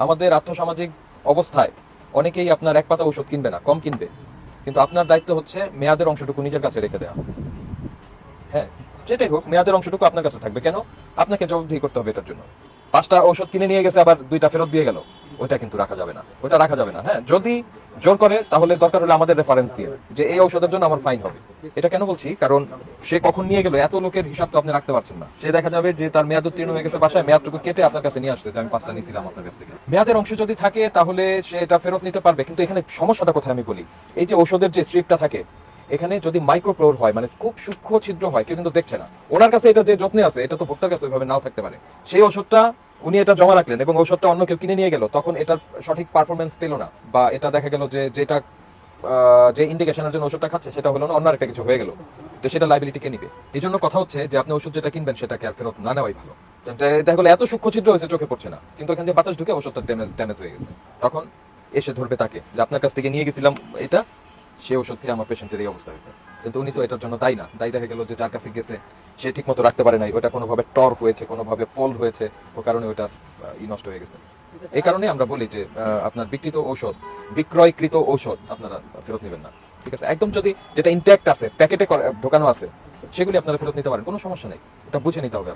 আমাদের আর্থসামাজিক অবস্থায় অনেকেই আপনার এক পাতা ওষুধ কিনবে না, কম কিনবে, কিন্তু আপনার দায়িত্ব হচ্ছে মেয়াদের অংশটুকু নিজের কাছে রেখে দেওয়া। হ্যাঁ, যেটাই হোক মেয়াদের অংশটুকু আপনার কাছে থাকবে। কেন? আপনাকে জবাবদিহি করতে হবে এটার জন্য। 5টা ওষুধ কিনে নিয়ে গেছে আবার 2টা ফেরত দিয়ে গেল, ওইটা কিন্তু রাখা যাবে না, ওইটা রাখা যাবে না। হ্যাঁ, যদি জোর করে তাহলে দরকার হলে আমাদের রেফারেন্স দিয়ে যে এই ঔষধের জন্য আমার ফাইন হবে। এটা কেন বলছি? কারণ সে কখন নিয়ে গেল এত লোকের হিসাব তো আপনি রাখতে পারছেন না। সে দেখা যাবে যে তার মেয়াদ উত্তীর্ণ হয়ে গেছে, বাসায় মেয়াদটুকু কেটে আপনার কাছে নিয়ে আসছে যে আমি 5টা নিয়েছিলাম আপনার কাছ থেকে। মেয়াদের অংশ যদি থাকে তাহলে সে এটা ফেরত নিতে পারবে, কিন্তু এখানে সমস্যাটা কোথায় আমি বলি, এই যে ঔষধের যে স্ট্রিপটা থাকে এখানে যদি মাইক্রোপ্লোর হয়, মানে খুব সূক্ষ্ম ছিদ্র হয়, কেউ কিন্তু দেখছে না। ওনার কাছে এটা যে যত্নে আছে, এটা তো ভোক্তার কাছে ওইভাবে নাও থাকতে পারে। সেই ওষুধটা উনি এটা জমা রাখলেন এবং ঔষধটা অন্য কেউ কিনে নিয়ে গেল, তখন এটার সঠিক পারফরমেন্স পেল না, বা এটা দেখা গেল যে যেটা যে ইন্ডিকেশনের জন্য ওষুধটা খাচ্ছে সেটা হলো না, অন্য একটা কিছু হয়ে গেল, তো সেটা লাইবিলিটি কে নিবে? এই জন্য কথা হচ্ছে যে আপনি ওষুধ যেটা কিনবেন সেটাকে আর ফেরত না নেওয়াই ভালো। দেখা গেলো এত সূক্ষ্ম ছিদ্র হয়েছে চোখে পড়ছে না, কিন্তু এখান দিয়ে বাতাস ঢুকে ওষুধটা ড্যামেজ হয়ে গেছে, তখন এসে ধরবে তাকে যে আপনার কাছ থেকে নিয়ে গেছিলাম এটা, সে ওষুধ খেয়ে আমার পেশেন্টের এই অবস্থা হয়েছে। কিন্তু উনি তো এটার জন্য দায়ী না। দায়ী দেখা গেল যে যার কাছে গেছে সে ঠিক মতো রাখতে পারে নাই, ওটা কোনোভাবে টর হয়েছে, কোনোভাবে ফোল্ড হয়েছে, ও কারণে ওটা নষ্ট হয়ে গেছে। এই কারণে আমরা বলি যে আপনার বিক্রিত ঔষধ, বিক্রয়কৃত ঔষধ আপনারা ফেরত নেবেন না। ঠিক আছে, একদম যদি যেটা ইনট্যাক্ট আছে, প্যাকেটে ঢোকানো আছে, সেগুলি আপনারা ফেরত নিতে পারেন, কোনো সমস্যা নেই। এটা বুঝে নিতে হবে।